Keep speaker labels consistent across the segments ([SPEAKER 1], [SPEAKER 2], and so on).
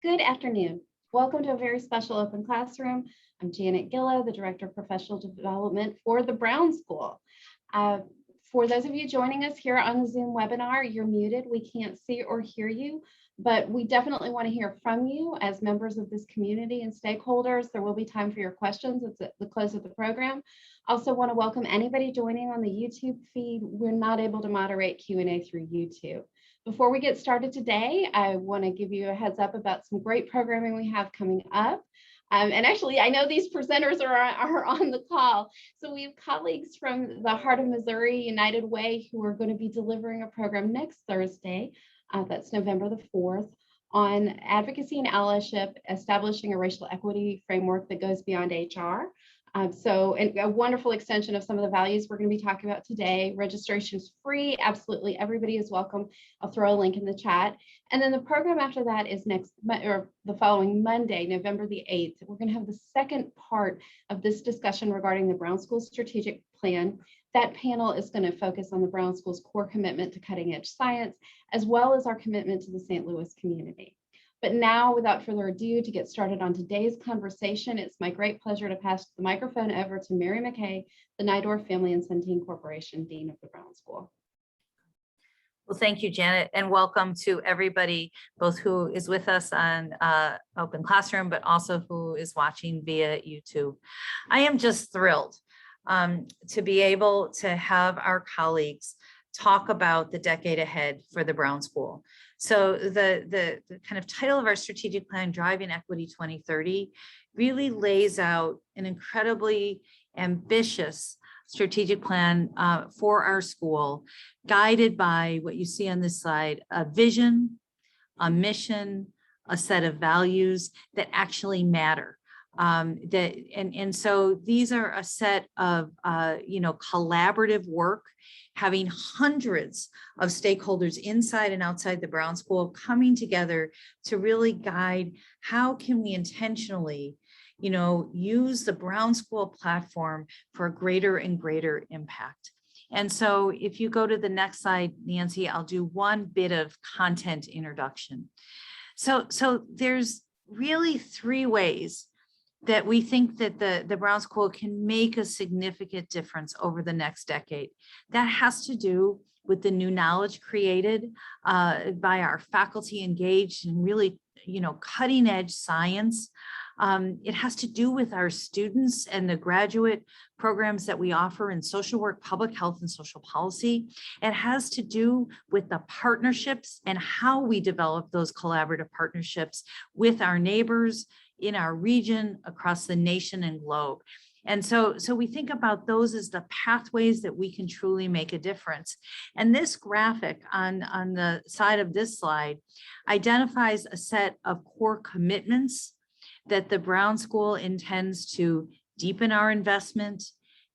[SPEAKER 1] Good afternoon. Welcome to a very special open classroom. I'm Janet Gillow, the Director of Professional Development for the Brown School. For those of you joining us here on the Zoom webinar, you're muted. We can't see or hear you, but we definitely want to hear from you as members of this community and stakeholders. There will be time for your questions at the close of the program. Also want to welcome anybody joining on the YouTube feed. We're not able to moderate Q&A through YouTube. Before we get started today, I want to give you a heads up about some great programming we have coming up. And actually, I know these presenters are on the call. So we have colleagues from the Heart of Missouri United Way who are going to be delivering a program next Thursday, that's November the 4th, on advocacy and allyship, establishing a racial equity framework that goes beyond HR. And a wonderful extension of some of the values we're going to be talking about today. Registration is free. Absolutely, everybody is welcome. I'll throw a link in the chat. And then the program after that is the following Monday, November the 8th. We're going to have the second part of this discussion regarding the Brown School Strategic Plan. That panel is going to focus on the Brown School's core commitment to cutting edge science, as well as our commitment to the St. Louis community. But now, without further ado, to get started on today's conversation, it's my great pleasure to pass the microphone over to Mary McKay, the Nydorf Family and Centene Corporation Dean of the Brown School.
[SPEAKER 2] Well, thank you, Janet, and welcome to everybody, both who is with us on Open Classroom, but also who is watching via YouTube. I am just thrilled to be able to have our colleagues talk about the decade ahead for the Brown School. So the kind of title of our strategic plan, Driving Equity 2030, really lays out an incredibly ambitious strategic plan for our school, guided by what you see on this slide: a vision, a mission, a set of values that actually matter. So these are a set of collaborative work, having hundreds of stakeholders inside and outside the Brown School coming together to really guide how can we intentionally use the Brown School platform for a greater and greater impact. And so if you go to the next slide, Nancy, I'll do one bit of content introduction. So there's really three ways that we think that the Brown School can make a significant difference over the next decade. That has to do with the new knowledge created by our faculty engaged in really, cutting edge science. It has to do with our students and the graduate programs that we offer in social work, public health, and social policy. It has to do with the partnerships and how we develop those collaborative partnerships with our neighbors in our region, across the nation and globe. And so we think about those as the pathways that we can truly make a difference. And this graphic on the side of this slide identifies a set of core commitments that the Brown School intends to deepen our investment,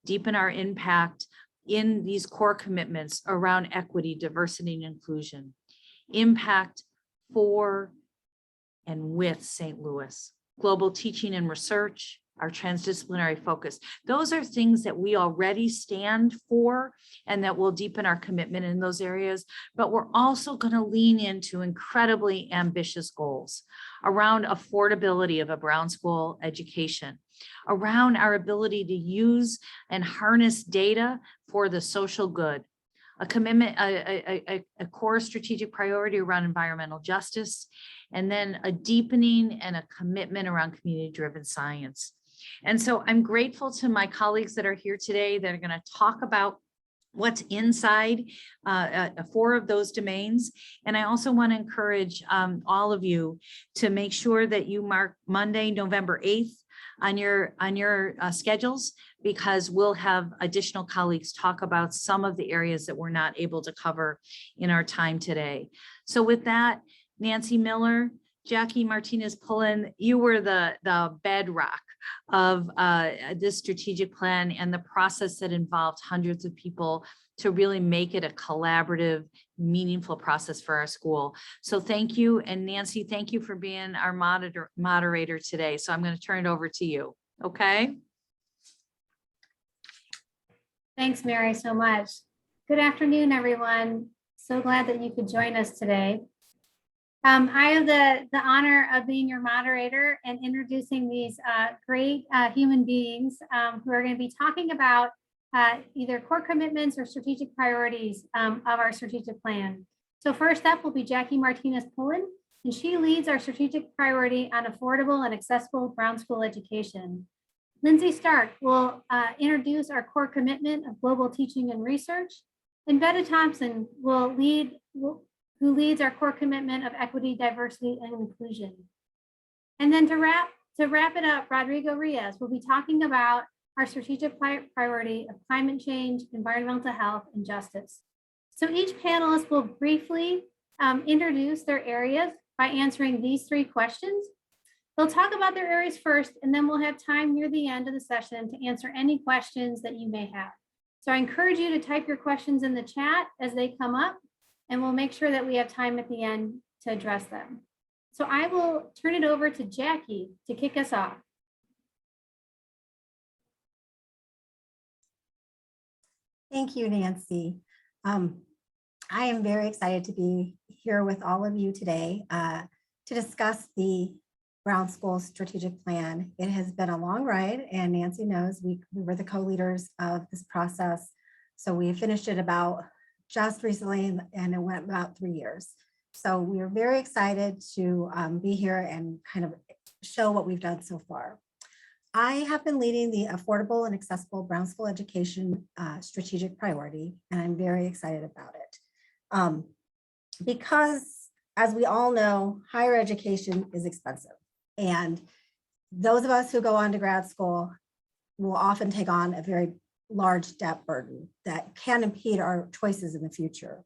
[SPEAKER 2] deepen our impact in these core commitments around equity, diversity, and inclusion. Impact for and with St. Louis. Global teaching and research, our transdisciplinary focus. Those are things that we already stand for and that will deepen our commitment in those areas, but we're also going to lean into incredibly ambitious goals around affordability of a Brown School education, around our ability to use and harness data for the social good, a commitment, a core strategic priority around environmental justice, and then a deepening and a commitment around community-driven science. And so I'm grateful to my colleagues that are here today that are going to talk about what's inside 4 of those domains. And I also want to encourage all of you to make sure that you mark Monday, November 8th on your schedules, because we'll have additional colleagues talk about some of the areas that we're not able to cover in our time today. So with that, Nancy Mueller, Jackie Martinez-Pullen, you were the bedrock of this strategic plan and the process that involved hundreds of people to really make it a collaborative, meaningful process for our school. So thank you. And Nancy, thank you for being our moderator today. So I'm going to turn it over to you. Okay.
[SPEAKER 3] Thanks, Mary, so much. Good afternoon, everyone. So glad that you could join us today. I have the honor of being your moderator and introducing these great human beings who are going to be talking about either core commitments or strategic priorities of our strategic plan. So first up will be Jackie Martinez-Pullen, and she leads our strategic priority on affordable and accessible Brown School education. Lindsay Stark will introduce our core commitment of global teaching and research, and Betta Thompson will who leads our core commitment of equity, diversity, and inclusion. And then to wrap it up, Rodrigo Rios will be talking about our strategic priority of climate change, environmental health, and justice. So each panelist will briefly introduce their areas by answering these 3 questions. They'll talk about their areas first, and then we'll have time near the end of the session to answer any questions that you may have. So I encourage you to type your questions in the chat as they come up, and we'll make sure that we have time at the end to address them. So I will turn it over to Jackie to kick us off.
[SPEAKER 4] Thank you, Nancy. I am very excited to be here with all of you today to discuss the Brown School Strategic Plan. It has been a long ride, and Nancy knows we were the co-leaders of this process. So we finished it about just recently, and it went about 3 years. So we are very excited to be here and kind of show what we've done so far. I have been leading the Affordable and Accessible Brown School Education strategic priority, and I'm very excited about it. Because, as we all know, higher education is expensive. And those of us who go on to grad school will often take on a very large debt burden that can impede our choices in the future.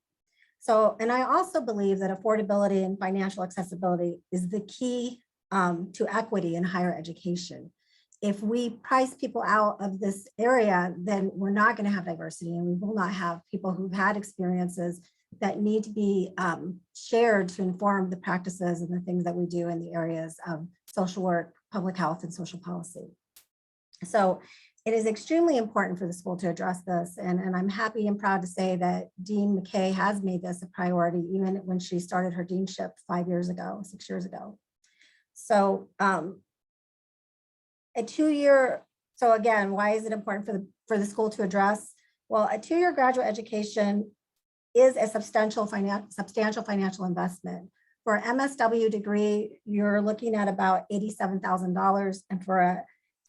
[SPEAKER 4] So, and I also believe that affordability and financial accessibility is the key to equity in higher education. If we price people out of this area, then we're not going to have diversity, and we will not have people who've had experiences that need to be shared to inform the practices and the things that we do in the areas of social work, public health, and social policy. So it is extremely important for the school to address this, and I'm happy and proud to say that Dean McKay has made this a priority even when she started her deanship 6 years ago. So a 2-year, so again, why is it important for the school to address? Well, a 2-year graduate education is a substantial financial investment. For an MSW degree, you're looking at about $87,000, and for a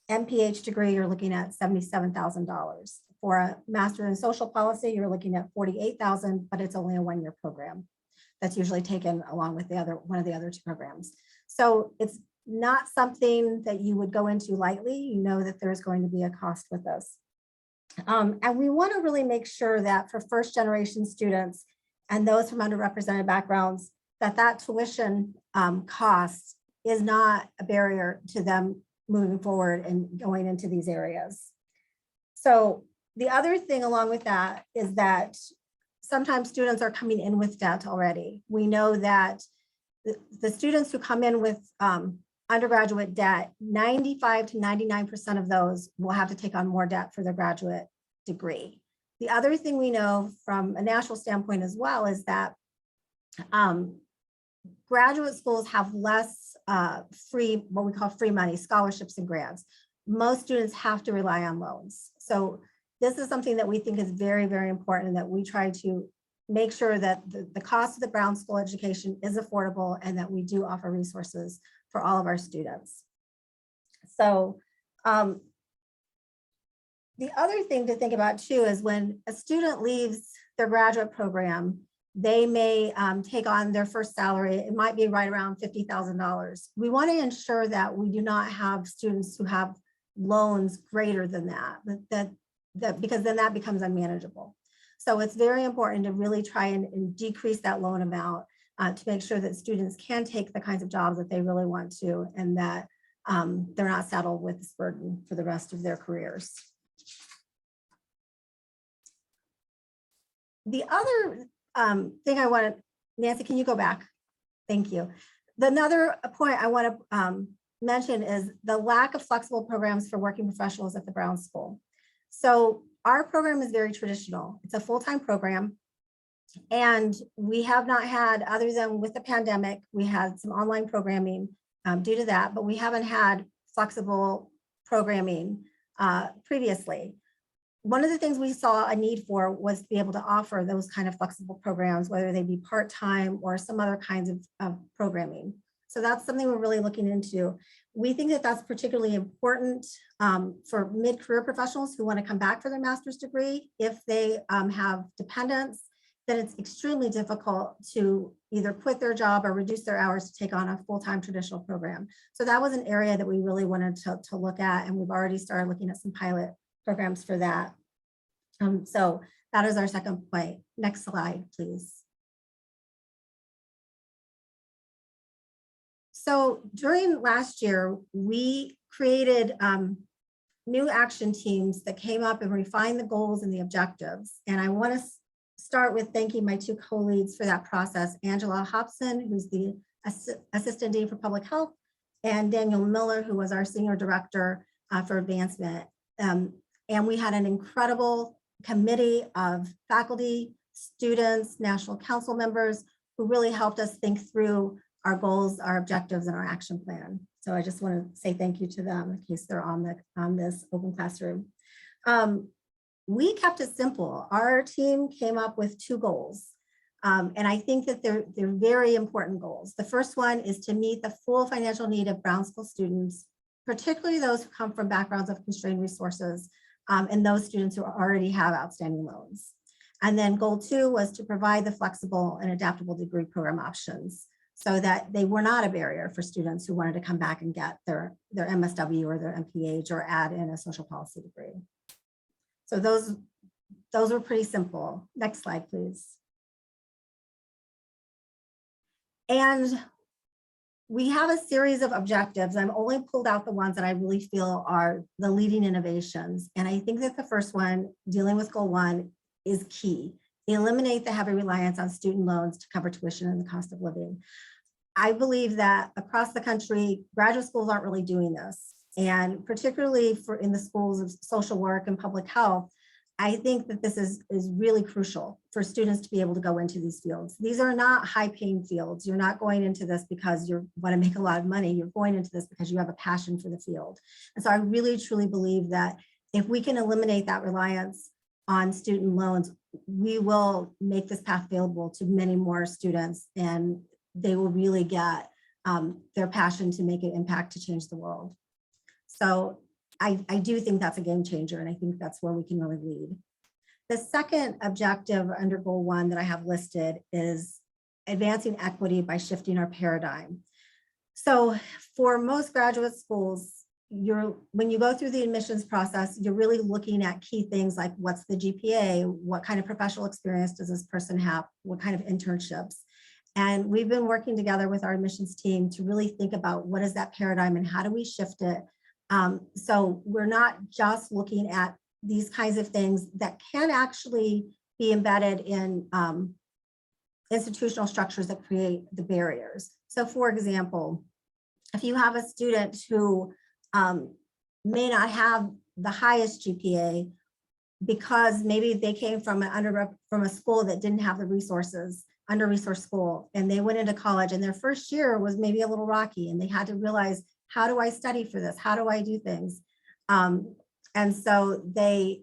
[SPEAKER 4] MPH degree, you're looking at $77,000. For a master's in social policy, you're looking at $48,000, but it's only a 1-year program. That's usually taken along with one of the other 2 programs. So it's not something that you would go into lightly. You know that there's going to be a cost with this. And we want to really make sure that for first generation students and those from underrepresented backgrounds, that tuition cost is not a barrier to them moving forward and going into these areas. So the other thing along with that is that sometimes students are coming in with debt already. We know that the students who come in with undergraduate debt, 95 to 99% of those will have to take on more debt for their graduate degree. The other thing we know from a national standpoint as well is that graduate schools have less free, what we call free money, scholarships and grants. Most students have to rely on loans. So this is something that we think is very, very important, that we try to make sure that the cost of the Brown School education is affordable and that we do offer resources for all of our students. So the other thing to think about too is when a student leaves their graduate program, they may take on their first salary. It might be right around $50,000. We want to ensure that we do not have students who have loans greater than that, because then that becomes unmanageable. So it's very important to really try and decrease that loan amount to make sure that students can take the kinds of jobs that they really want to, and that they're not saddled with this burden for the rest of their careers. The other thing I want to, Nancy, can you go back? Thank you. Another point I want to mention is the lack of flexible programs for working professionals at the Brown School. So our program is very traditional. It's a full-time program. And we have not had, other than with the pandemic, we had some online programming due to that, but we haven't had flexible programming previously. One of the things we saw a need for was to be able to offer those kind of flexible programs, whether they be part-time or some other kinds of programming. So that's something we're really looking into. We think that that's particularly important for mid-career professionals who want to come back for their master's degree. If they have dependents, then it's extremely difficult to either quit their job or reduce their hours to take on a full-time traditional program. So that was an area that we really wanted to look at, and we've already started looking at some pilot programs for that. So that is our second point. Next slide, please. So during last year, we created new action teams that came up and refined the goals and the objectives. And I want to start with thanking my two co-leads for that process, Angela Hobson, who's the Assistant Dean for Public Health, and Daniel Miller, who was our Senior Director for Advancement. And we had an incredible committee of faculty, students, National Council members who really helped us think through our goals, our objectives, and our action plan. So I just want to say thank you to them in case they're on this open classroom. We kept it simple. Our team came up with two goals. And I think that they're very important goals. The first one is to meet the full financial need of Brown School students, particularly those who come from backgrounds of constrained resources, and those students who already have outstanding loans. And then goal two was to provide the flexible and adaptable degree program options so that they were not a barrier for students who wanted to come back and get their MSW or their MPH or add in a social policy degree. So those were pretty simple. Next slide, please. And we have a series of objectives. I've only pulled out the ones that I really feel are the leading innovations. And I think that the first one, dealing with goal one, is key. Eliminate the heavy reliance on student loans to cover tuition and the cost of living. I believe that across the country, graduate schools aren't really doing this. And particularly in the schools of social work and public health, I think that this is really crucial for students to be able to go into these fields. These are not high-paying fields. You're not going into this because you want to make a lot of money. You're going into this because you have a passion for the field. And so I really, truly believe that if we can eliminate that reliance on student loans, we will make this path available to many more students, and they will really get their passion to make an impact to change the world. So I do think that's a game changer, and I think that's where we can really lead. The second objective under goal one that I have listed is advancing equity by shifting our paradigm. So for most graduate schools, when you go through the admissions process, you're really looking at key things like what's the GPA, what kind of professional experience does this person have, what kind of internships. And we've been working together with our admissions team to really think about what is that paradigm and how do we shift it. So we're not just looking at these kinds of things that can actually be embedded in institutional structures that create the barriers. So for example, if you have a student who may not have the highest GPA because maybe they came from a school that didn't have the resources, under-resourced school, and they went into college and their first year was maybe a little rocky and they had to realize, how do I study for this? How do I do things? And so they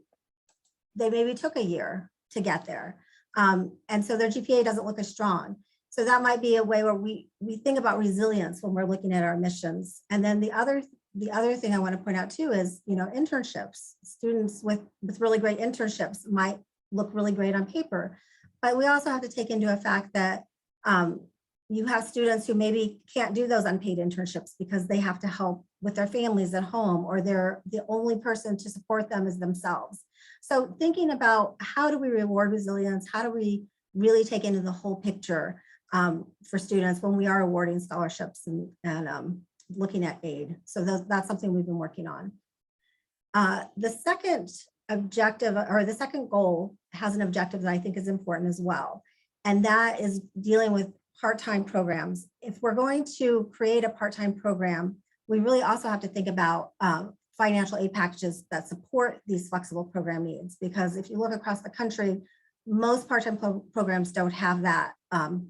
[SPEAKER 4] maybe took a year to get there. And so their GPA doesn't look as strong. So that might be a way where we think about resilience when we're looking at our admissions. And then the other thing I want to point out too is, internships. Students with really great internships might look really great on paper, but we also have to take into effect that you have students who maybe can't do those unpaid internships because they have to help with their families at home, or they're the only person to support them is themselves. So thinking about how do we reward resilience, how do we really take into the whole picture for students when we are awarding scholarships and looking at aid. So that's something we've been working on. The second objective, or the second goal, has an objective that I think is important as well. And that is dealing with part-time programs. If we're going to create a part-time program, we really also have to think about financial aid packages that support these flexible program needs. Because if you look across the country, most part-time programs don't have that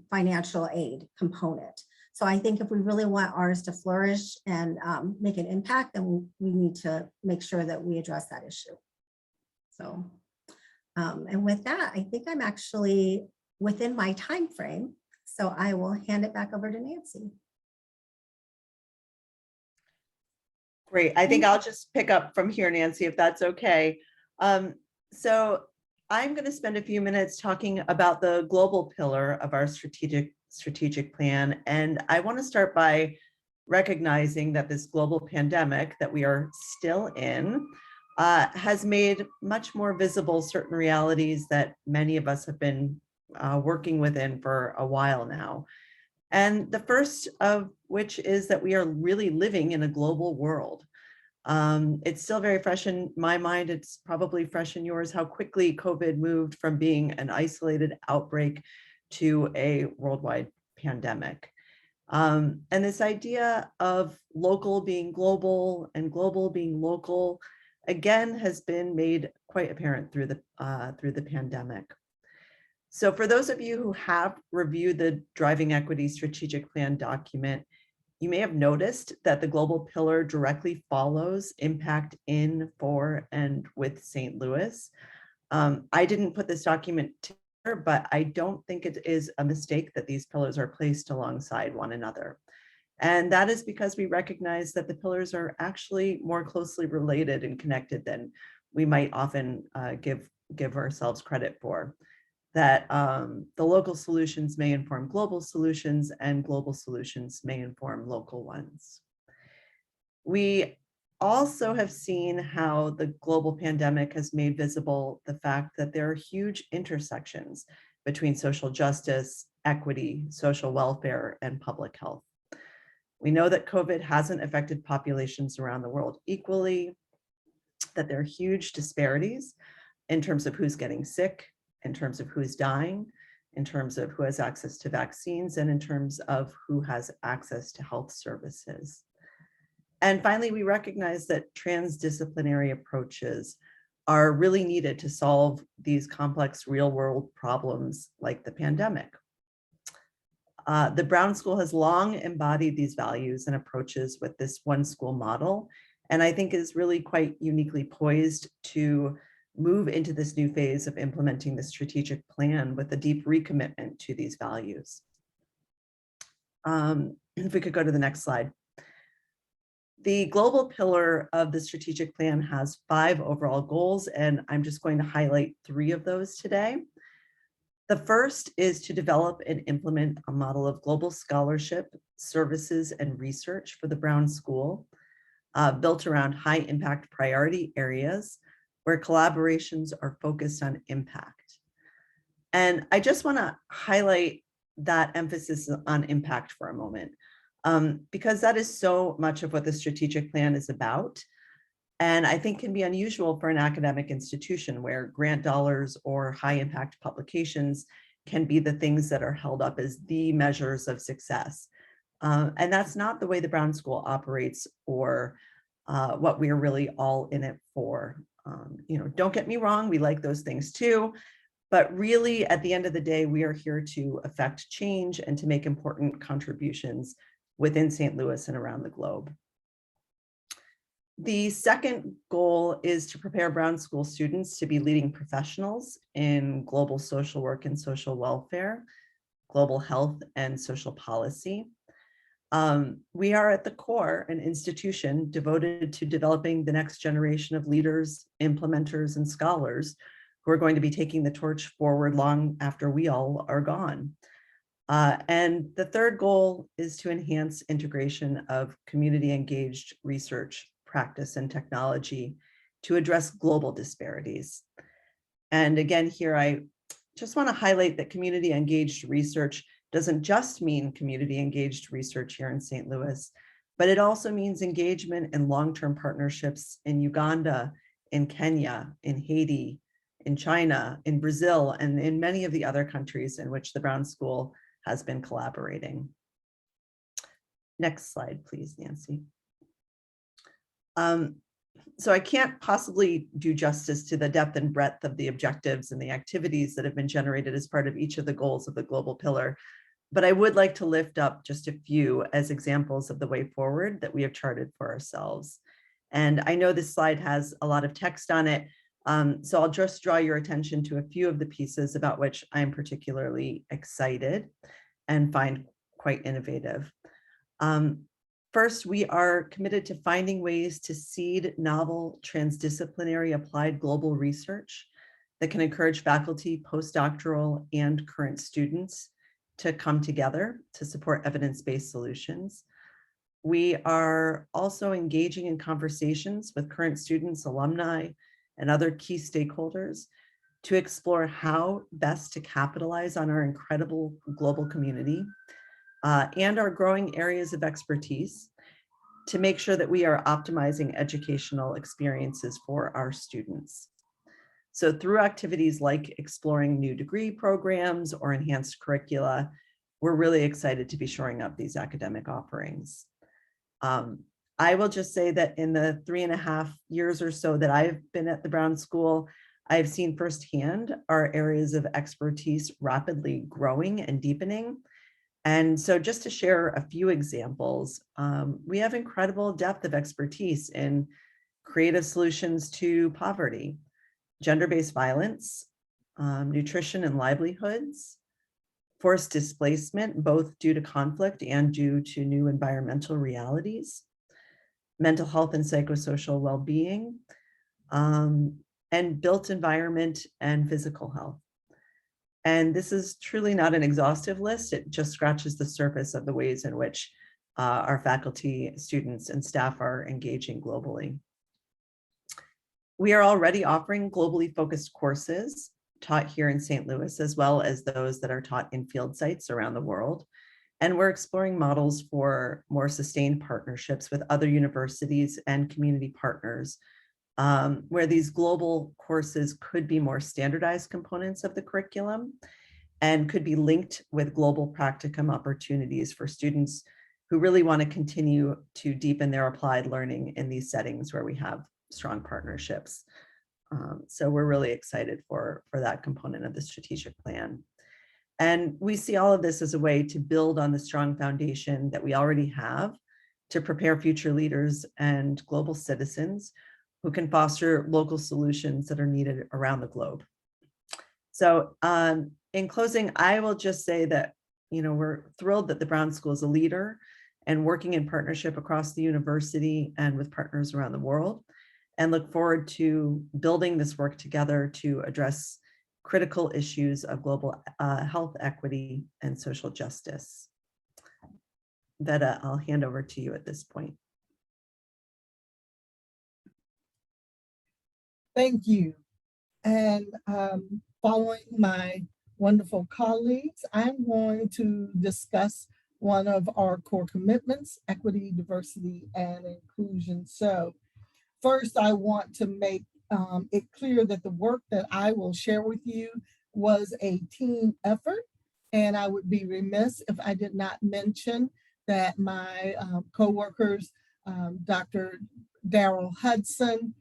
[SPEAKER 4] financial aid component. So I think if we really want ours to flourish and make an impact, then we need to make sure that we address that issue. So, and with that, I think I'm actually within my time frame. So I will hand it back over to Nancy.
[SPEAKER 5] Great. I think I'll just pick up from here, Nancy, if that's okay. So I'm going to spend a few minutes talking about the global pillar of our strategic plan. And I want to start by recognizing that this global pandemic that we are still in has made much more visible certain realities that many of us have been working within for a while now. And the first of which is that we are really living in a global world. It's still very fresh in my mind. It's probably fresh in yours, how quickly COVID moved from being an isolated outbreak to a worldwide pandemic. And this idea of local being global and global being local, again, has been made quite apparent through the pandemic. So for those of you who have reviewed the Driving Equity Strategic Plan document, you may have noticed that the global pillar directly follows impact in, for, and with St. Louis. I didn't put this document together, but I don't think it is a mistake that these pillars are placed alongside one another. And that is because we recognize that the pillars are actually more closely related and connected than we might often give ourselves credit for. That the local solutions may inform global solutions and global solutions may inform local ones. We also have seen how the global pandemic has made visible the fact that there are huge intersections between social justice, equity, social welfare, and public health. We know that COVID hasn't affected populations around the world equally, that there are huge disparities in terms of who's getting sick, in terms of who's dying, in terms of who has access to vaccines, and in terms of who has access to health services. And finally, we recognize that transdisciplinary approaches are really needed to solve these complex real-world problems like the pandemic. The Brown School has long embodied these values and approaches with this one school model, and I think is really quite uniquely poised to move into this new phase of implementing the strategic plan with a deep recommitment to these values. If we could go to the next slide. The global pillar of the strategic plan has 5 overall goals, and I'm just going to highlight 3 of those today. The first is to develop and implement a model of global scholarship, services, and research for the Brown School, built around high impact priority areas where collaborations are focused on impact. And I just want to highlight that emphasis on impact for a moment, because that is so much of what the strategic plan is about. And I think can be unusual for an academic institution where grant dollars or high impact publications can be the things that are held up as the measures of success. And that's not the way the Brown School operates or what we are really all in it for. Don't get me wrong, we like those things too, but really at the end of the day, we are here to affect change and to make important contributions within St. Louis and around the globe. The second goal is to prepare Brown School students to be leading professionals in global social work and social welfare, global health and social policy. We are at the core an institution devoted to developing the next generation of leaders, implementers, and scholars who are going to be taking the torch forward long after we all are gone. And the third goal is to enhance integration of community engaged research, practice, and technology to address global disparities. And again, here I just want to highlight that community engaged research doesn't just mean community engaged research here in St. Louis, but it also means engagement in long-term partnerships in Uganda, in Kenya, in Haiti, in China, in Brazil, and in many of the other countries in which the Brown School has been collaborating. Next slide, please, Nancy. So I can't possibly do justice to the depth and breadth of the objectives and the activities that have been generated as part of each of the goals of the global pillar, but I would like to lift up just a few as examples of the way forward that we have charted for ourselves. And I know this slide has a lot of text on it, so I'll just draw your attention to a few of the pieces about which I'm particularly excited and find quite innovative. First, we are committed to finding ways to seed novel transdisciplinary applied global research that can encourage faculty, postdoctoral, and current students to come together to support evidence-based solutions. We are also engaging in conversations with current students, alumni, and other key stakeholders to explore how best to capitalize on our incredible global community and our growing areas of expertise to make sure that we are optimizing educational experiences for our students. So through activities like exploring new degree programs or enhanced curricula, we're really excited to be shoring up these academic offerings. I will just say that in the 3.5 years or so that I've been at the Brown School, I've seen firsthand our areas of expertise rapidly growing and deepening. And so just to share a few examples, we have incredible depth of expertise in creative solutions to poverty, gender-based violence, nutrition and livelihoods, forced displacement, both due to conflict and due to new environmental realities, mental health and psychosocial well-being, and built environment and physical health. And this is truly not an exhaustive list. It just scratches the surface of the ways in which our faculty, students, and staff are engaging globally. We are already offering globally focused courses taught here in St. Louis, as well as those that are taught in field sites around the world. And we're exploring models for more sustained partnerships with other universities and community partners, where these global courses could be more standardized components of the curriculum and could be linked with global practicum opportunities for students who really want to continue to deepen their applied learning in these settings where we have strong partnerships. So we're really excited for that component of the strategic plan. And we see all of this as a way to build on the strong foundation that we already have to prepare future leaders and global citizens who can foster local solutions that are needed around the globe. So in closing, I will just say that, we're thrilled that the Brown School is a leader and working in partnership across the university and with partners around the world, and look forward to building this work together to address critical issues of global health equity and social justice. Veta, I'll hand over to you at this point.
[SPEAKER 6] Thank you. And following my wonderful colleagues, I'm going to discuss one of our core commitments, equity, diversity, and inclusion. So first, I want to make it clear that the work that I will share with you was a team effort, and I would be remiss if I did not mention that my co-workers, Dr. Darrell Hudson,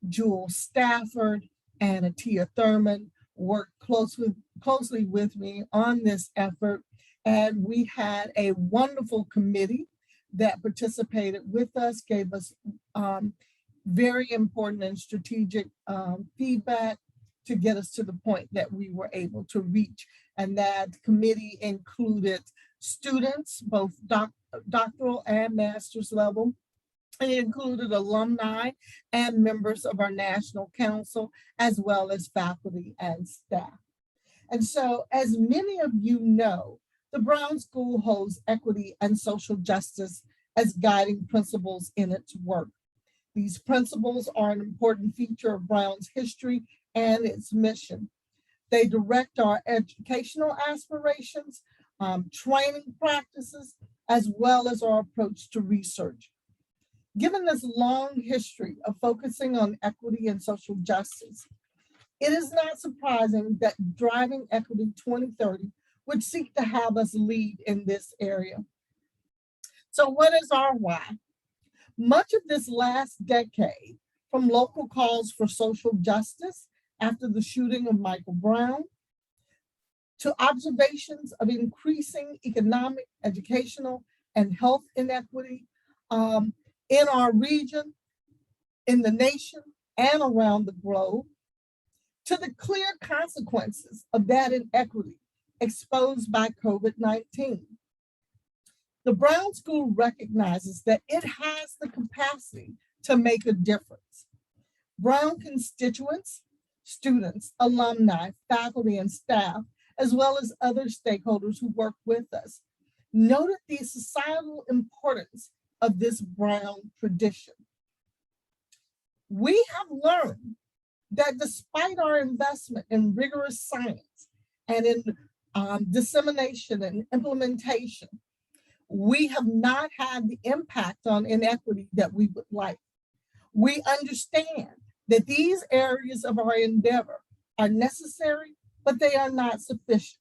[SPEAKER 6] Jewel Stafford, and Atia Thurman worked closely with me on this effort. And we had a wonderful committee that participated with us, gave us very important and strategic feedback to get us to the point that we were able to reach. And that committee included students, both doctoral and master's level. It included alumni and members of our National Council, as well as faculty and staff. And so, as many of you know, the Brown School holds equity and social justice as guiding principles in its work. These principles are an important feature of Brown's history and its mission. They direct our educational aspirations, training practices, as well as our approach to research. Given this long history of focusing on equity and social justice, it is not surprising that Driving Equity 2030 would seek to have us lead in this area. So what is our why? Much of this last decade, from local calls for social justice after the shooting of Michael Brown, to observations of increasing economic, educational, and health inequity in our region, in the nation, and around the globe, to the clear consequences of that inequity exposed by COVID-19. The Brown School recognizes that it has the capacity to make a difference. Brown constituents, students, alumni, faculty, and staff, as well as other stakeholders who work with us, noted the societal importance of this Brown tradition. We have learned that despite our investment in rigorous science and in dissemination and implementation, we have not had the impact on inequity that we would like. We understand that these areas of our endeavor are necessary, but they are not sufficient.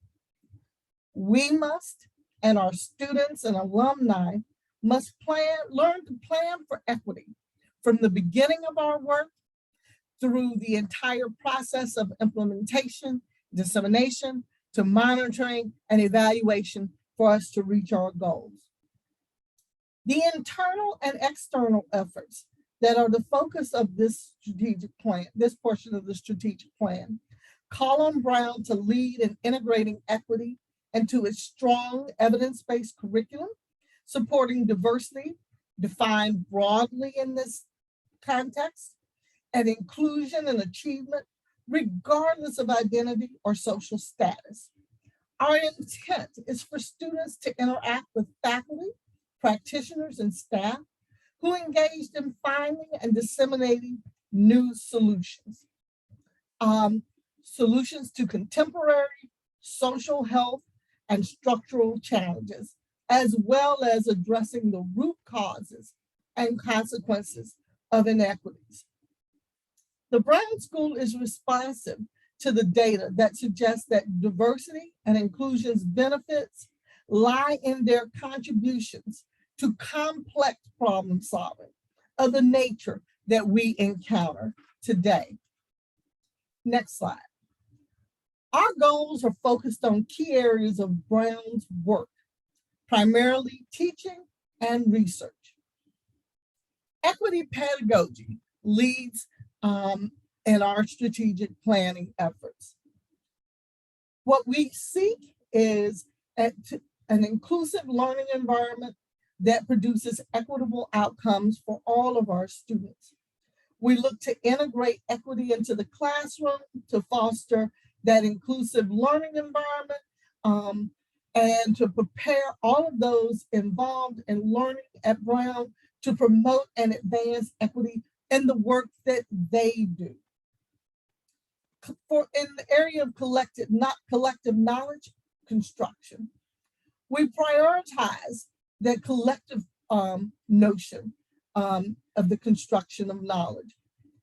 [SPEAKER 6] We must, and our students and alumni must learn to plan for equity from the beginning of our work through the entire process of implementation, dissemination, to monitoring and evaluation for us to reach our goals. The internal and external efforts that are the focus of this strategic plan, this portion of the strategic plan, call on Brown to lead in integrating equity into its strong evidence-based curriculum, supporting diversity, defined broadly in this context, and inclusion and achievement, regardless of identity or social status. Our intent is for students to interact with faculty, practitioners, and staff who engaged in finding and disseminating new solutions. Solutions to contemporary social health and structural challenges, as well as addressing the root causes and consequences of inequities. The Brown School is responsive to the data that suggests that diversity and inclusion's benefits lie in their contributions to complex problem solving of the nature that we encounter today. Next slide. Our goals are focused on key areas of Brown's work, primarily teaching and research. Equity pedagogy leads in our strategic planning efforts. What we seek is an inclusive learning environment that produces equitable outcomes for all of our students. We look to integrate equity into the classroom to foster that inclusive learning environment and to prepare all of those involved in learning at Brown to promote and advance equity in the work that they do. In the area of collective knowledge construction, we prioritize that collective notion of the construction of knowledge,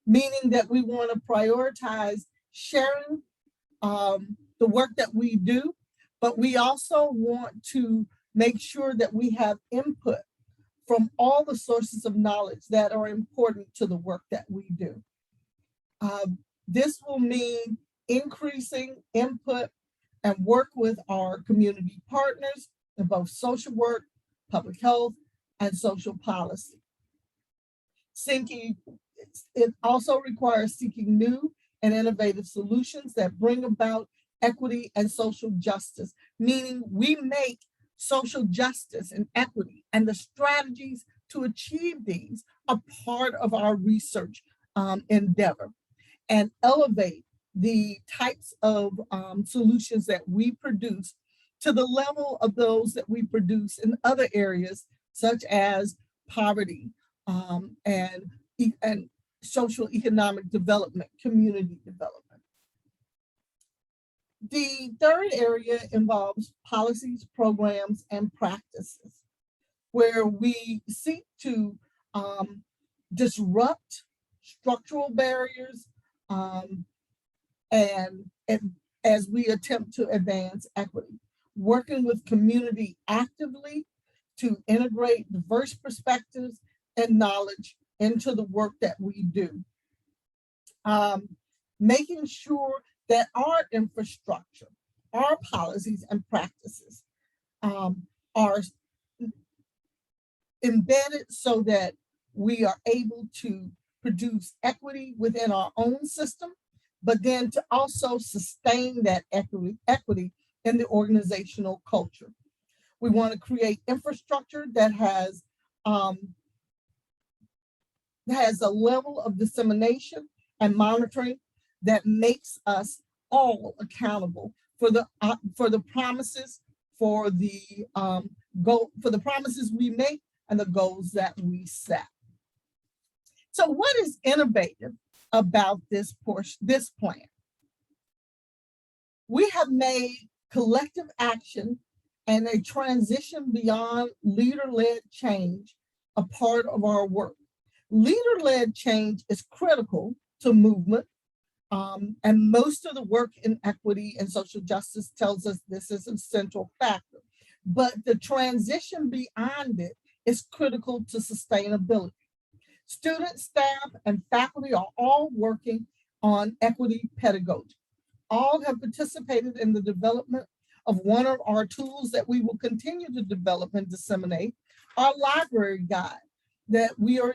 [SPEAKER 6] meaning that we want to prioritize sharing the work that we do, but we also want to make sure that we have input from all the sources of knowledge that are important to the work that we do. This will mean increasing input and work with our community partners in both social work, public health, and social policy. It also requires seeking new and innovative solutions that bring about equity and social justice, meaning we make social justice and equity and the strategies to achieve these a part of our research endeavor, and elevate the types of solutions that we produce to the level of those that we produce in other areas, such as poverty and social economic development, community development. The third area involves policies, programs, and practices, where we seek to disrupt structural barriers and as we attempt to advance equity, working with community actively to integrate diverse perspectives and knowledge into the work that we do. Making sure that our infrastructure, our policies and practices are embedded so that we are able to produce equity within our own system, but then to also sustain that equity in the organizational culture. We want to create infrastructure that has a level of dissemination and monitoring that makes us all accountable for the promises, for the promises we make and the goals that we set. So what is innovative about this plan? We have made collective action and a transition beyond leader-led change a part of our work. Leader-led change is critical to movement, and most of the work in equity and social justice tells us this is a central factor. But the transition beyond it is critical to sustainability. Students, staff, and faculty are all working on equity pedagogy. All have participated in the development of one of our tools that we will continue to develop and disseminate, our library guide that we are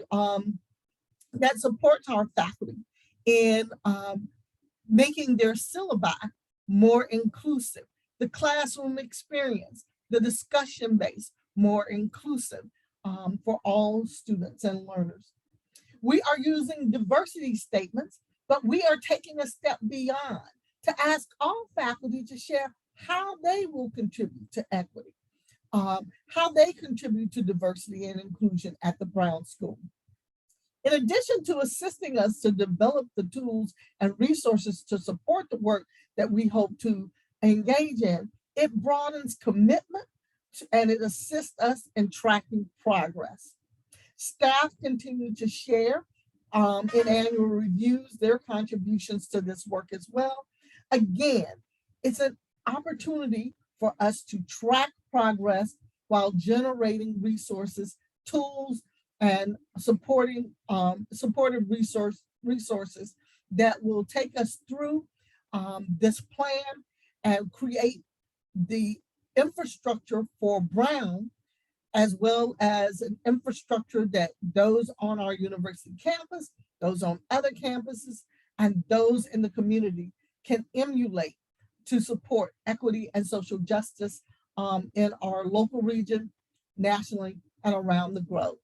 [SPEAKER 6] that supports our faculty in making their syllabi more inclusive, the classroom experience, the discussion base more inclusive for all students and learners. We are using diversity statements, but we are taking a step beyond to ask all faculty to share how they will contribute to equity, how they contribute to diversity and inclusion at the Brown School. In addition to assisting us to develop the tools and resources to support the work that we hope to engage in, it broadens commitment and it assists us in tracking progress. Staff continue to share in annual reviews their contributions to this work as well. Again, it's an opportunity for us to track progress while generating resources, tools, and supportive resources that will take us through this plan and create the infrastructure for Brown, as well as an infrastructure that those on our university campus, those on other campuses, and those in the community can emulate to support equity and social justice in our local region, nationally, and around the globe.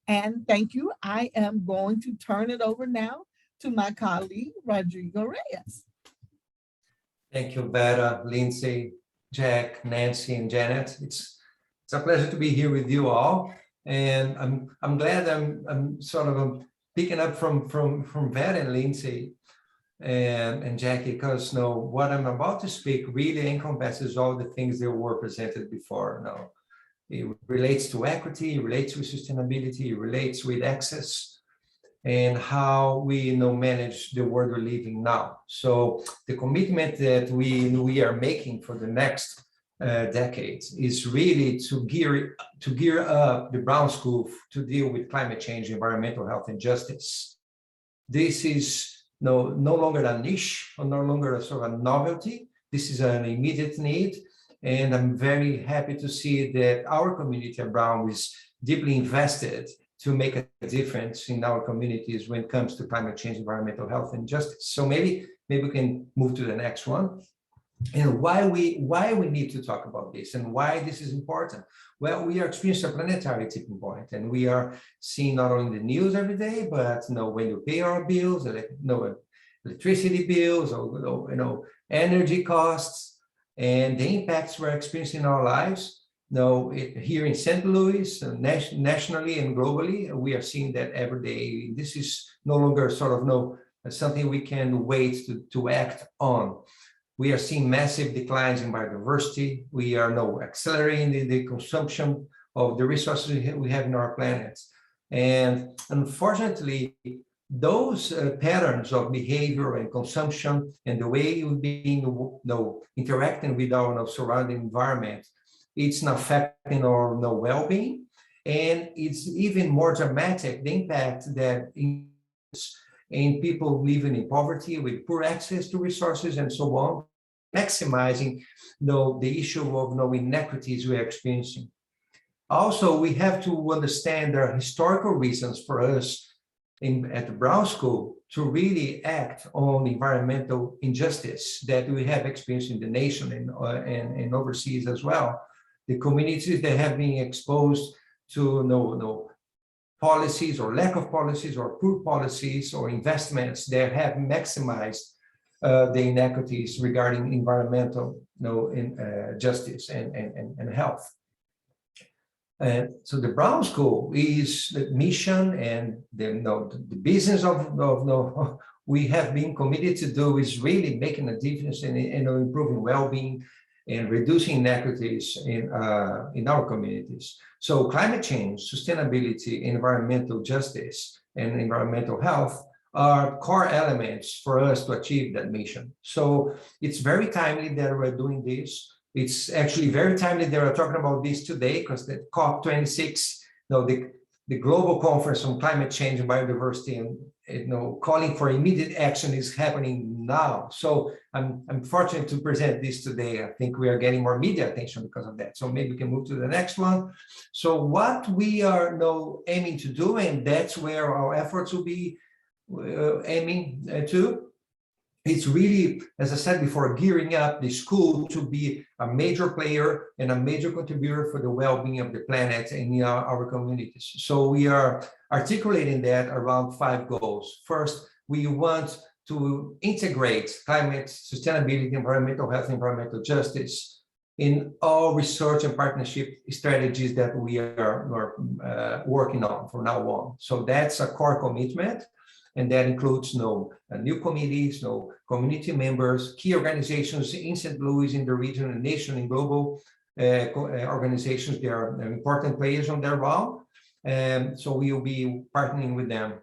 [SPEAKER 6] And thank you. I am going to turn it over now to my colleague, Rodrigo Reyes.
[SPEAKER 7] Thank you, Vera, Lindsay, Jack, Nancy, and Janet. It's a pleasure to be here with you all. And I'm glad I'm sort of picking up from Vera and Lindsay and Jackie, because what I'm about to speak really encompasses all the things that were presented before. It relates to equity, it relates with sustainability, it relates with access, and how we manage the world we're living now. So the commitment that we are making for the next decades is really to gear up the Brown School to deal with climate change, environmental health, and justice. This is no longer a niche or no longer a sort of a novelty. This is an immediate need. And I'm very happy to see that our community at Brown is deeply invested to make a difference in our communities when it comes to climate change, environmental health, and justice. So maybe we can move to the next one. And why we need to talk about this and why this is important. Well, we are experiencing a planetary tipping point, and we are seeing not only the news every day, but when you pay our bills, electricity bills, or energy costs, and the impacts we're experiencing in our lives. Here in St. Louis, nationally and globally, we are seeing that every day. This is no longer sort of something we can wait to act on. We are seeing massive declines in biodiversity. We are accelerating the consumption of the resources we have in our planet. And unfortunately, those patterns of behavior and consumption and the way we've been interacting with our surrounding environment, it's not affecting our well-being, And it's even more dramatic, the impact that in people living in poverty with poor access to resources and so on, maximizing the issue of inequities we are experiencing. Also, we have to understand there are historical reasons for us at the Brown School to really act on environmental injustice that we have experienced in the nation and overseas as well. The communities that have been exposed to policies or lack of policies or poor policies or investments that have maximized the inequities regarding environmental justice and health. So the Brown School is the mission and the business of we have been committed to do is really making a difference in improving well-being and reducing inequities in our communities. So climate change, sustainability, environmental justice, and environmental health are core elements for us to achieve that mission. So it's very timely that we're doing this. It's actually very timely that we're talking about this today because the COP26, the global conference on climate change and biodiversity and calling for immediate action is happening now. So I'm fortunate to present this today. I think we are getting more media attention because of that. So maybe we can move to the next one. So what we are now aiming to do, and that's where our efforts will be aiming to, it's really, as I said before, gearing up the school to be a major player and a major contributor for the well-being of the planet and in our communities. So we are articulating that around 5 goals. First, we want to integrate climate, sustainability, environmental health, environmental justice in all research and partnership strategies that we are working on from now on. So that's a core commitment. And that includes new committees, community members, key organizations in St. Louis, in the region and nation and global organizations. They are important players on their round. So we will be partnering with them.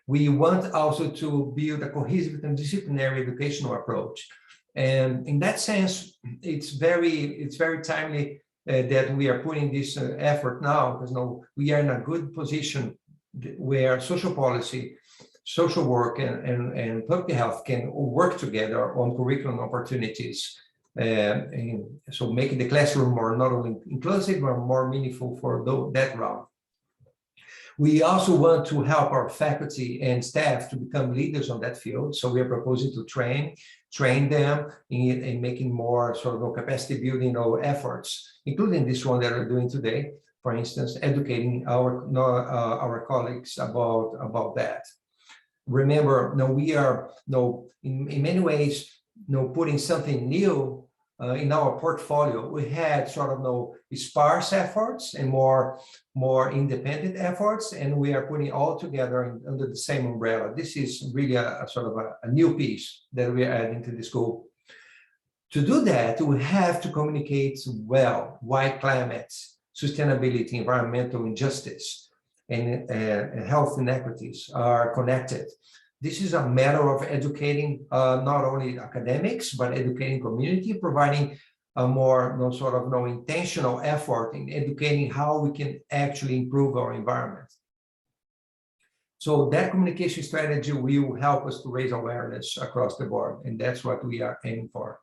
[SPEAKER 7] We want also to build a cohesive and disciplinary educational approach. And in that sense, it's very timely that we are putting this effort now, because we are in a good position where social policy, social work and public health can work together on curriculum opportunities. So making the classroom more not only inclusive, but more meaningful for that route. We also want to help our faculty and staff to become leaders on that field. So we are proposing to train them in making more sort of capacity building efforts, including this one that we're doing today, for instance, educating our colleagues about that. Remember, we are in many ways putting something new in our portfolio. We had sort of sparse efforts and more independent efforts, and we are putting all together under the same umbrella. This is really a sort of a new piece that we are adding to the school. To do that, we have to communicate well why climate, sustainability, environmental injustice, and health inequities are connected. This is a matter of educating not only academics, but educating community, providing a more intentional effort in educating how we can actually improve our environment. So that communication strategy will help us to raise awareness across the board, and that's what we are aiming for.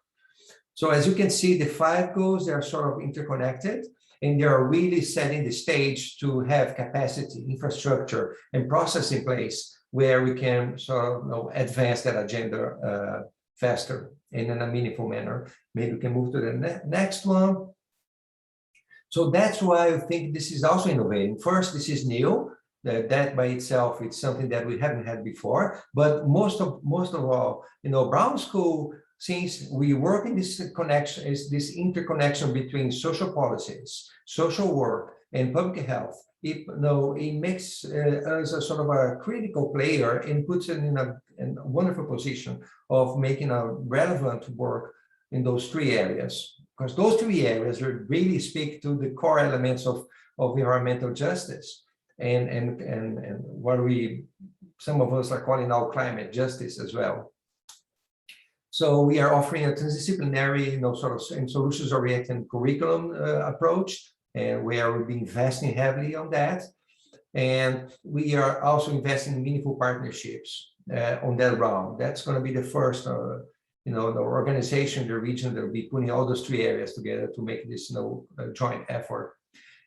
[SPEAKER 7] So as you can see, the 5 goals, they are sort of interconnected, and they are really setting the stage to have capacity, infrastructure, and process in place where we can sort of advance that agenda faster and in a meaningful manner. Maybe we can move to the next one. So that's why I think this is also innovating. First, this is new. That by itself, it's something that we haven't had before. But most of all, Brown School, since we work in this connection, is this interconnection between social policies, social work, and public health. It makes us a sort of a critical player and puts it in a wonderful position of making a relevant work in those 3 areas. Because those 3 areas really speak to the core elements of environmental justice and what some of us are calling now climate justice as well. So we are offering a transdisciplinary, sort of solutions-oriented curriculum approach and where we'll be investing heavily on that. And we are also investing in meaningful partnerships on that round. That's going to be the first, the organization, the region that will be putting all those three areas together to make this joint effort.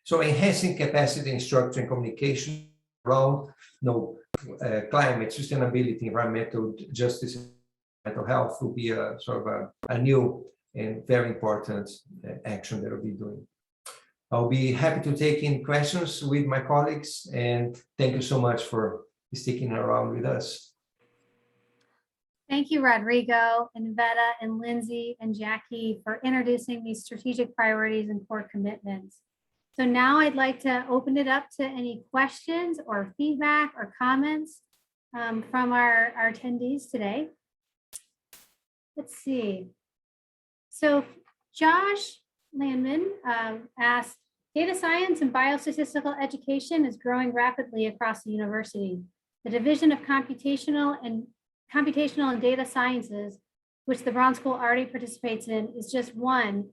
[SPEAKER 7] So enhancing capacity and structure and communication around climate, sustainability, environmental justice, mental health will be a sort of a new and very important action that we'll be doing. I'll be happy to take in questions with my colleagues, and thank you so much for sticking around with us.
[SPEAKER 3] Thank you, Rodrigo and Veta and Lindsay and Jackie for introducing these strategic priorities and core commitments. So now I'd like to open it up to any questions or feedback or comments from our attendees today. Let's see. So Josh Landman asked, data science and biostatistical education is growing rapidly across the university. The Division of Computational and Data Sciences, which the Brown School already participates in, is just one.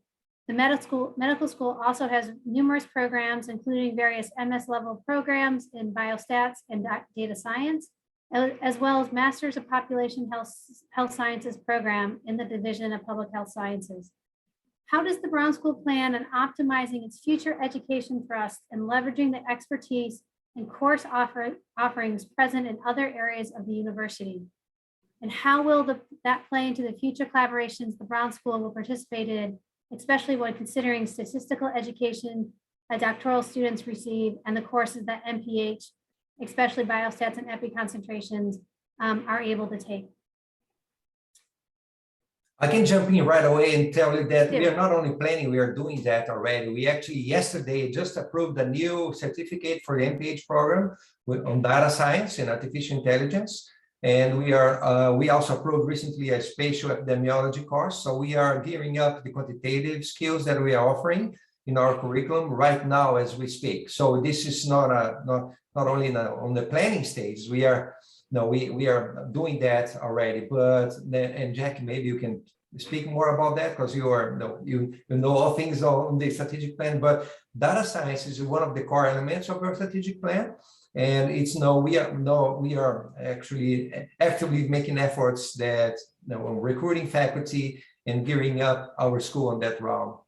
[SPEAKER 3] The medical school also has numerous programs, including various MS level programs in biostats and data science, as well as Masters of Population Health Sciences program in the Division of Public Health Sciences. How does the Brown School plan on optimizing its future education thrust and leveraging the expertise and course offerings present in other areas of the university? And how will that play into the future collaborations the Brown School will participate in, especially when considering statistical education that doctoral students receive and the courses that MPH, especially biostats and epi concentrations, are able to take?
[SPEAKER 7] I can jump in right away and tell you that we are not only planning, we are doing that already. We actually yesterday just approved a new certificate for the MPH program on data science and artificial intelligence. And we also approved recently a spatial epidemiology course. So we are gearing up the quantitative skills that we are offering in our curriculum right now as we speak. So this is not only on the planning stage. We are doing that already. But and Jackie, maybe you can speak more about that because you know all things on the strategic plan. But data science is one of the core elements of our strategic plan. And we are actually actively making efforts that recruiting faculty and gearing up our school on that route.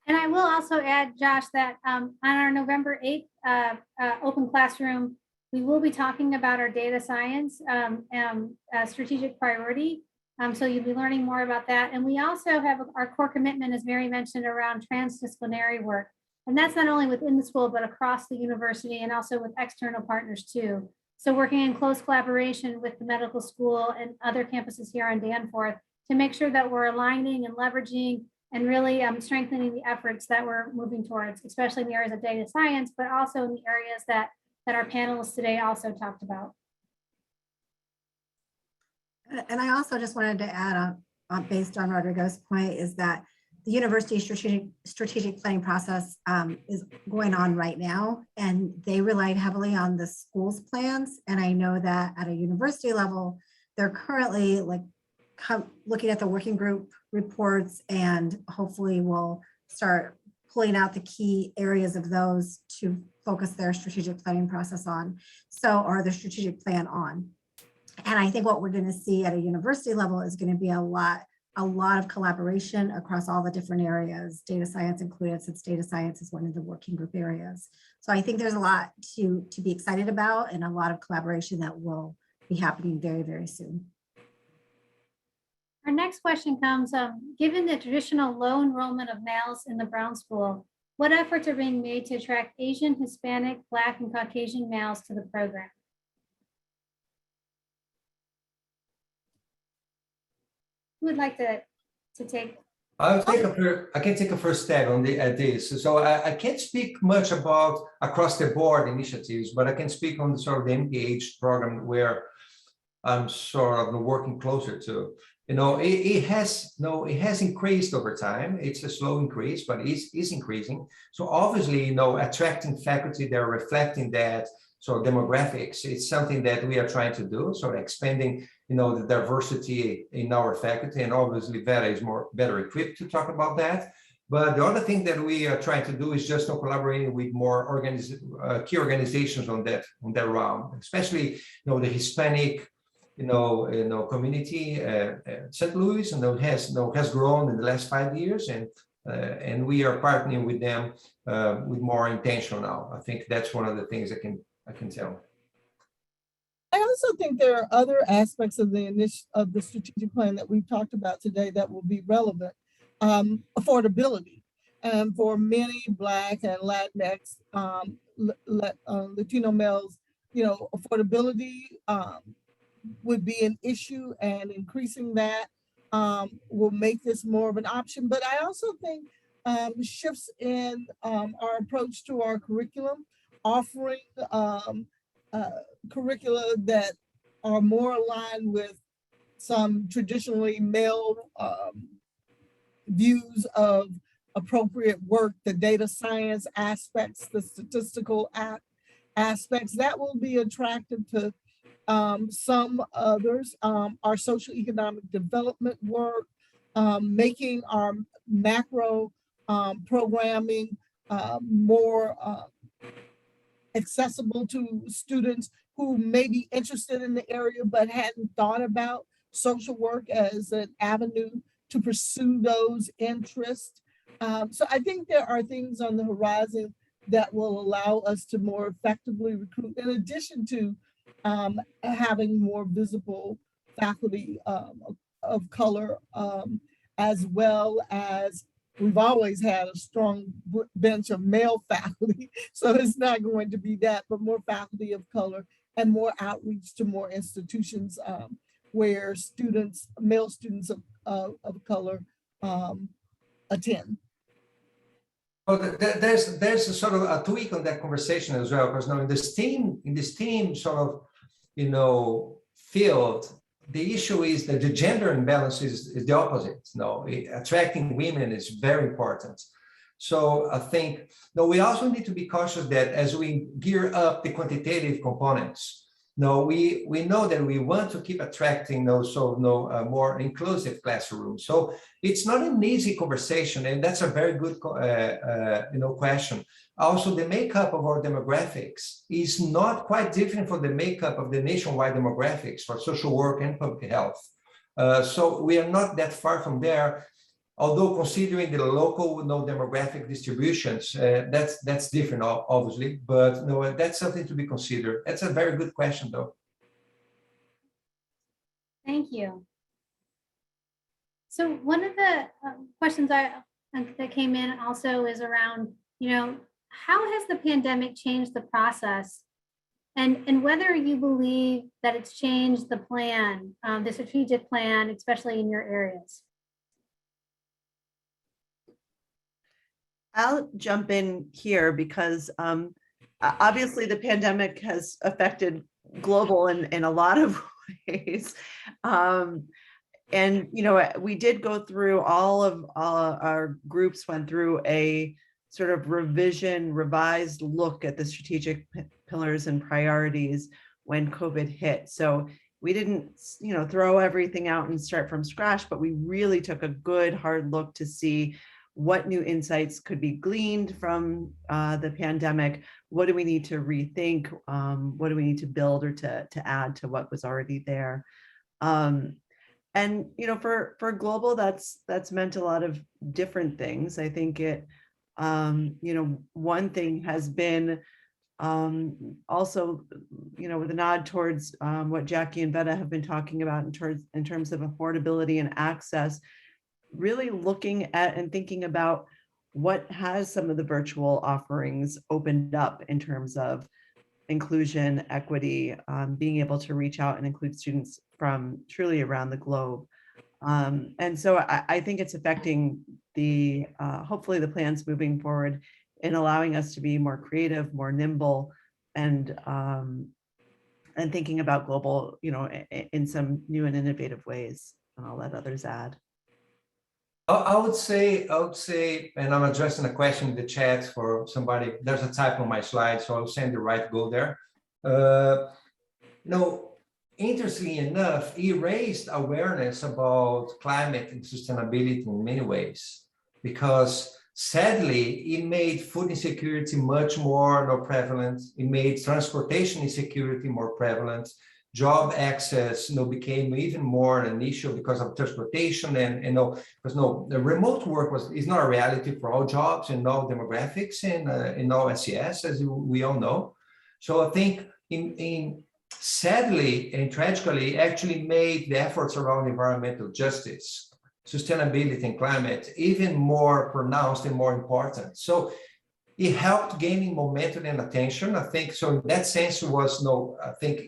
[SPEAKER 3] And I will also add, Josh, that on our November 8th open classroom, we will be talking about our data science strategic priority. So you'll be learning more about that. And we also have our core commitment, as Mary mentioned, around transdisciplinary work. And that's not only within the school, but across the university and also with external partners too. So working in close collaboration with the medical school and other campuses here on Danforth to make sure that we're aligning and leveraging and really strengthening the efforts that we're moving towards, especially in the areas of data science, but also in the areas that our panelists today also talked about.
[SPEAKER 4] And I also just wanted to add on based on Rodrigo's point, is that the university strategic planning process is going on right now, and they relied heavily on the school's plans. And I know that at a university level, they're currently looking at the working group reports, and hopefully will start pulling out the key areas of those to focus their strategic planning process on. Or the strategic plan on. And I think what we're going to see at a university level is going to be a lot of collaboration across all the different areas, data science included, since data science is one of the working group areas. So I think there's a lot to be excited about, and a lot of collaboration that will be happening very, very soon.
[SPEAKER 3] Our next question comes, given the traditional low enrollment of males in the Brown School, what efforts are being made to attract Asian, Hispanic, Black, and Caucasian males to the program? Who would like to take?
[SPEAKER 7] I can take a first stab on this. So I can't speak much about across the board initiatives, but I can speak on sort of the MPH program where I'm sort of working closer to. It has increased over time. It's a slow increase, but it's increasing. So obviously, attracting faculty that are reflecting that. So demographics, it's something that we are trying to do. So expanding, the diversity in our faculty, and obviously Vera is better equipped to talk about that. But the other thing that we are trying to do is just collaborating with more key organizations on that round, especially the Hispanic community. St. Louis has grown in the last 5 years, and we are partnering with them with more intention now. I think that's one of the things I can tell.
[SPEAKER 6] I also think there are other aspects of the strategic plan that we've talked about today that will be relevant. Affordability, and for many Black and Latinx Latino males, affordability would be an issue, and increasing that will make this more of an option. But I also think shifts in our approach to our curriculum, offering curricula that are more aligned with some traditionally male views of appropriate work, the data science aspects, the statistical aspects, that will be attractive to some others. Our social economic development work, making our macro programming more accessible to students who may be interested in the area but hadn't thought about social work as an avenue to pursue those interests. So I think there are things on the horizon that will allow us to more effectively recruit, in addition to having more visible faculty of color, as well as we've always had a strong bench of male faculty. So it's not going to be that, but more faculty of color and more outreach to more institutions where male students of color attend.
[SPEAKER 7] Well, there's a sort of a tweak on that conversation as well, because now in this team sort of field, the issue is that the gender imbalance is the opposite. Attracting women is very important. So I think we also need to be cautious that as we gear up the quantitative components, we know that we want to keep attracting more inclusive classrooms. So it's not an easy conversation, and that's a very good question. Also, the makeup of our demographics is not quite different from the makeup of the nationwide demographics for social work and public health. So we are not that far from there. Although considering the local demographic distributions, that's different, obviously, but that's something to be considered. That's a very good question, though.
[SPEAKER 3] Thank you. So one of the questions that came in also is around, how has the pandemic changed the process, and whether you believe that it's changed the plan, the strategic plan, especially in your areas.
[SPEAKER 5] I'll jump in here because obviously the pandemic has affected global in a lot of ways. And, we did go through all our groups went through a sort of revised look at the strategic pillars and priorities when COVID hit. So we didn't, throw everything out and start from scratch, but we really took a good hard look to see what new insights could be gleaned from the pandemic. What do we need to rethink? What do we need to build or to add to what was already there? And for global, that's meant a lot of different things. I think it, one thing has been also, with a nod towards what Jackie and Veta have been talking about in terms of affordability and access, really looking at and thinking about what has some of the virtual offerings opened up in terms of inclusion, equity, being able to reach out and include students from truly around the globe. And so I think it's affecting hopefully the plans moving forward in allowing us to be more creative, more nimble, and thinking about global, in some new and innovative ways. And I'll let others add.
[SPEAKER 7] I would say, and I'm addressing a question in the chat for somebody. There's a typo on my slide, so I'll send the right go there. interestingly enough, it raised awareness about climate and sustainability in many ways, because sadly, it made food insecurity much more prevalent. It made transportation insecurity more prevalent. Job access, became even more an issue because of transportation, and because the remote work is not a reality for all jobs and all demographics and in all SES, as we all know. So I think in sadly and tragically, actually made the efforts around environmental justice, sustainability, and climate even more pronounced and more important. So it helped gaining momentum and attention. I think so. In that sense, was I think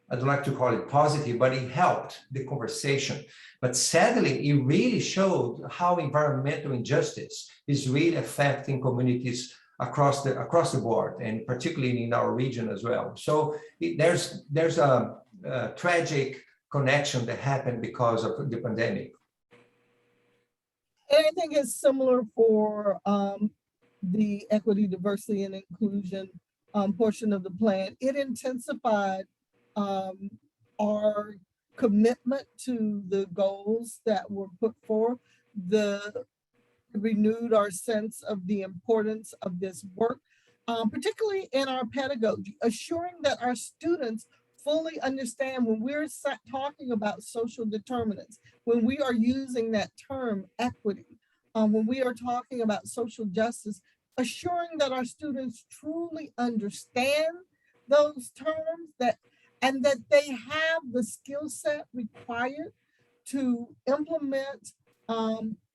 [SPEAKER 7] I'd like to call it positive, but it helped the conversation. But sadly, it really showed how environmental injustice is really affecting communities across the board, and particularly in our region as well. So there's a tragic connection that happened because of the pandemic.
[SPEAKER 6] And I think it's similar for the equity, diversity, and inclusion portion of the plan. It intensified our commitment to the goals that were put forth, renewed our sense of the importance of this work, particularly in our pedagogy, assuring that our students fully understand when we're talking about social determinants, when we are using that term equity, when we are talking about social justice, assuring that our students truly understand those terms, and that they have the skill set required to implement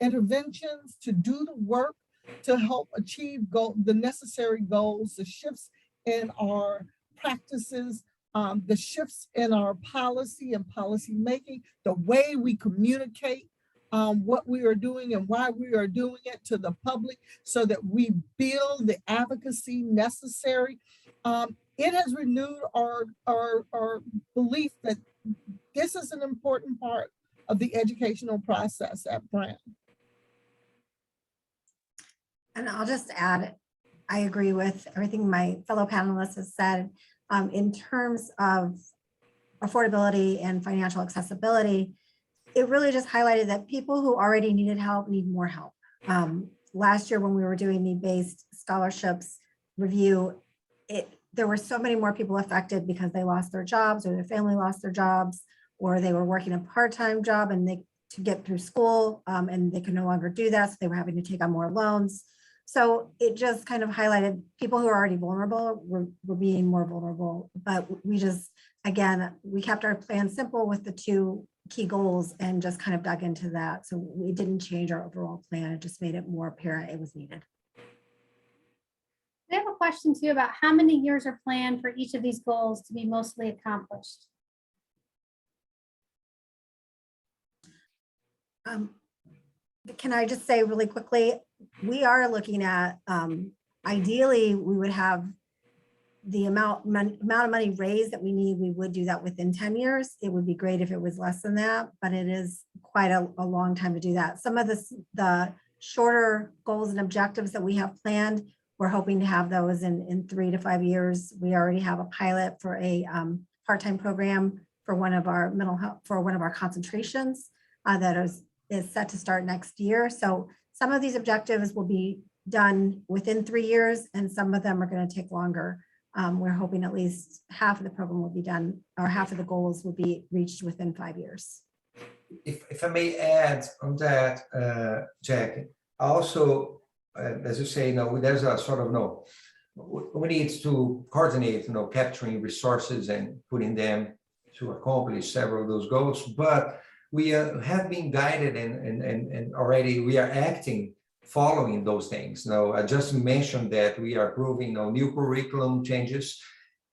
[SPEAKER 6] interventions, to do the work, to help achieve the necessary goals, the shifts in our practices, the shifts in our policy and policy making, the way we communicate what we are doing and why we are doing it to the public, so that we build the advocacy necessary. It has renewed our belief that this is an important part of the educational process at Brown.
[SPEAKER 4] And I'll just add, I agree with everything my fellow panelists has said. In terms of affordability and financial accessibility, it really just highlighted that people who already needed help need more help. Last year, when we were doing need-based scholarships review, there were so many more people affected because they lost their jobs, or their family lost their jobs, or they were working a part-time job to get through school, and they could no longer do that, so they were having to take on more loans. So it just kind of highlighted people who are already vulnerable were being more vulnerable. But we kept our plan simple with the two key goals and just kind of dug into that. So we didn't change our overall plan. It just made it more apparent it was needed.
[SPEAKER 3] I have a question too about how many years are planned for each of these goals to be mostly accomplished?
[SPEAKER 4] Can I just say really quickly, we are looking at, ideally, we would have the amount of money raised that we need. We would do that within 10 years. It would be great if it was less than that, but it is quite a long time to do that. Some of the shorter goals and objectives that we have planned, we're hoping to have those in 3 to 5 years. We already have a pilot for a part-time program for one of our mental health, for one of our concentrations that is set to start next year. So some of these objectives will be done within 3 years, and some of them are going to take longer. We're hoping at least half of the program will be done, or half of the goals will be reached within 5 years.
[SPEAKER 7] If I may add on that, Jack, also, as you say, there's a sort of we need to coordinate, capturing resources and putting them to accomplish several of those goals. But we have been guided and already we are acting following those things. I just mentioned that we are approving new curriculum changes,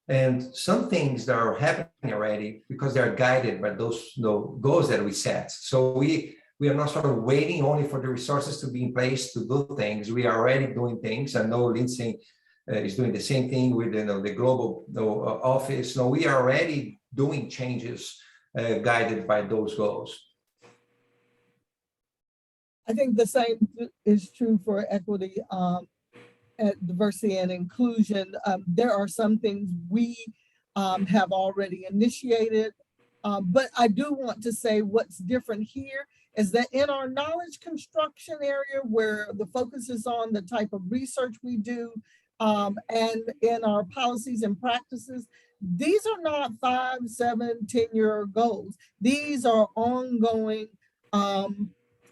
[SPEAKER 7] and some things that are happening already because they are guided by those goals that we set. So we are not sort of waiting only for the resources to be in place to do things. We are already doing things. I know Lindsay is doing the same thing with the global office. We are already doing changes guided by those goals.
[SPEAKER 6] I think the same is true for equity, diversity, and inclusion. There are some things we have already initiated. But I do want to say what's different here is that in our knowledge construction area, where the focus is on the type of research we do, and in our policies and practices, these are not 5, 7, 10-year goals. These are ongoing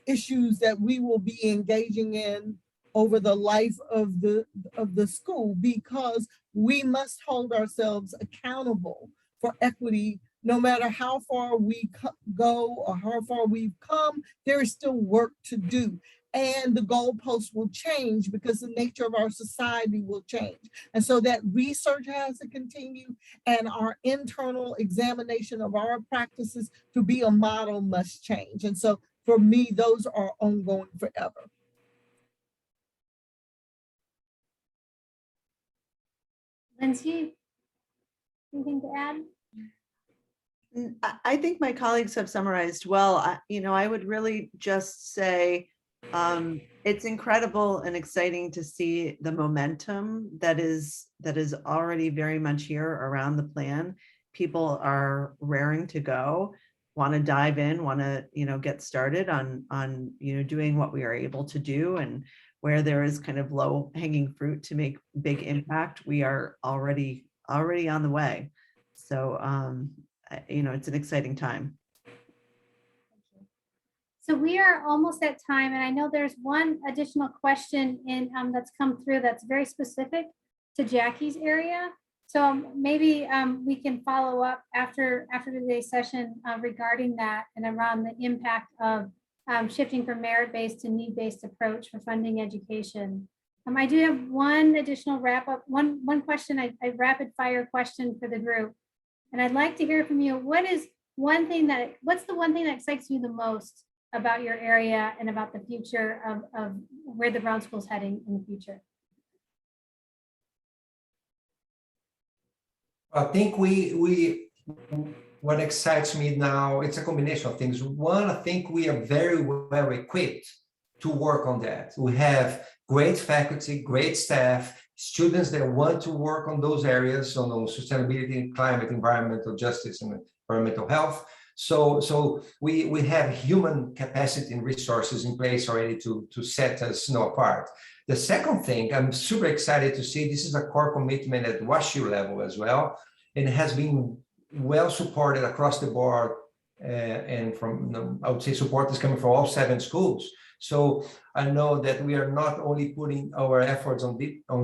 [SPEAKER 6] issues that we will be engaging in over the life of the school, because we must hold ourselves accountable for equity. No matter how far we go or how far we've come, there is still work to do. And the goalposts will change because the nature of our society will change. And so that research has to continue, and our internal examination of our practices to be a model must change. And so for me, those are ongoing forever.
[SPEAKER 3] Lindsay, anything to add?
[SPEAKER 5] I think my colleagues have summarized well. I would really just say it's incredible and exciting to see the momentum that is already very much here around the plan. People are raring to go, want to dive in, want to get started on doing what we are able to do, and where there is kind of low hanging fruit to make big impact, we are already on the way. So it's an exciting time.
[SPEAKER 3] So we are almost at time, and I know there's one additional question in that's come through that's very specific to Jackie's area. So maybe we can follow up after today's session regarding that and around the impact of shifting from merit-based to need-based approach for funding education. I do have one additional wrap up, one question, a rapid fire question for the group. And I'd like to hear from you. What's the one thing that excites you the most about your area and about the future of where the Brown School is heading in the future?
[SPEAKER 7] I think what excites me now, it's a combination of things. One, I think we are very well equipped to work on that. We have great faculty, great staff, students that want to work on those areas, on sustainability, climate, environmental justice, and environmental health. So we have human capacity and resources in place already to set us apart. The second thing, I'm super excited to see, this is a core commitment at WashU level as well, and it has been well supported across the board, and from, I would say support is coming from all 7 schools. So I know that we are not only putting our efforts on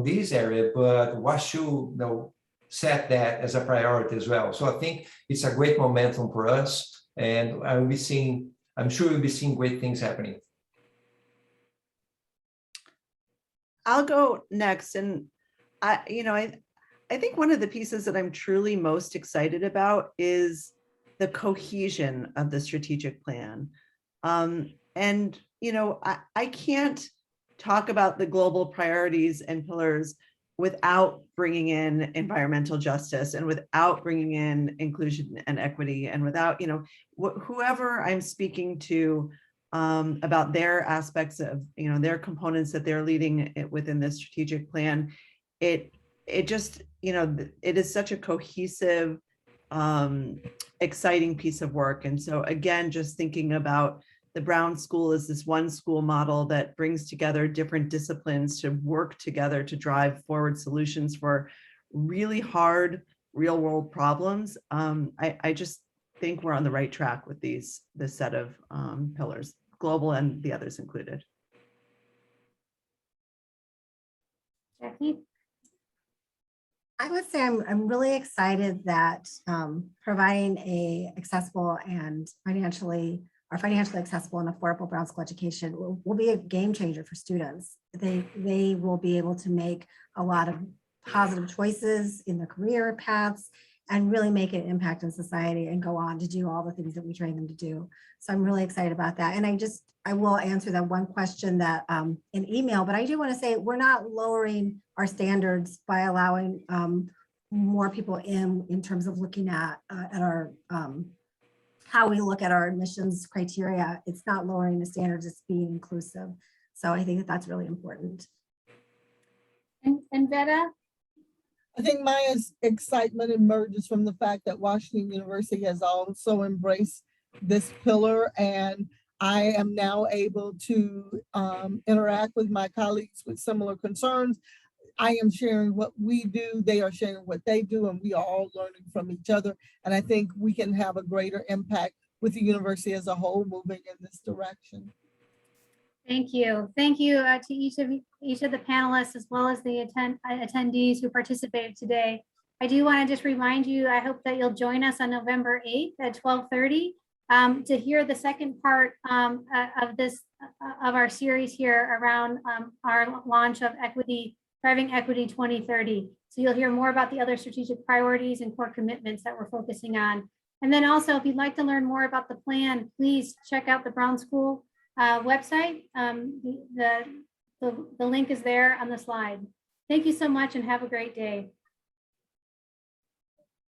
[SPEAKER 7] this area, but WashU set that as a priority as well. So I think it's a great momentum for us, and I'm sure we'll be seeing great things happening.
[SPEAKER 5] I'll go next. And I think one of the pieces that I'm truly most excited about is the cohesion of the strategic plan. And I can't talk about the global priorities and pillars without bringing in environmental justice, and without bringing in inclusion and equity, and without, whoever I'm speaking to about their aspects of, their components that they're leading within this strategic plan. It just, it is such a cohesive, exciting piece of work. And so again, just thinking about the Brown School is this one school model that brings together different disciplines to work together to drive forward solutions for really hard real world problems. I just think we're on the right track with this set of pillars, global and the others included.
[SPEAKER 3] Jackie?
[SPEAKER 4] I would say I'm really excited that providing a accessible and financially accessible and affordable Brown School education will be a game changer for students. They will be able to make a lot of positive choices in their career paths and really make an impact in society and go on to do all the things that we train them to do. So I'm really excited about that. And I will answer that one question that in email, but I do want to say we're not lowering our standards by allowing more people in terms of looking at our how we look at our admissions criteria. It's not lowering the standards, it's being inclusive. So I think that that's really important.
[SPEAKER 3] And Veta?
[SPEAKER 6] I think my excitement emerges from the fact that Washington University has also embraced this pillar, and I am now able to interact with my colleagues with similar concerns. I am sharing what we do, they are sharing what they do, and we are all learning from each other. And I think we can have a greater impact with the university as a whole moving in this direction.
[SPEAKER 3] Thank you. Thank you to each of the panelists, as well as the attendees who participated today. I do want to just remind you, I hope that you'll join us on November 8th at 12:30 to hear the second part of our series here around our launch of Driving Equity 2030. So you'll hear more about the other strategic priorities and core commitments that we're focusing on. And then also, if you'd like to learn more about the plan, please check out the Brown School website. The link is there on the slide. Thank you so much and have a great day.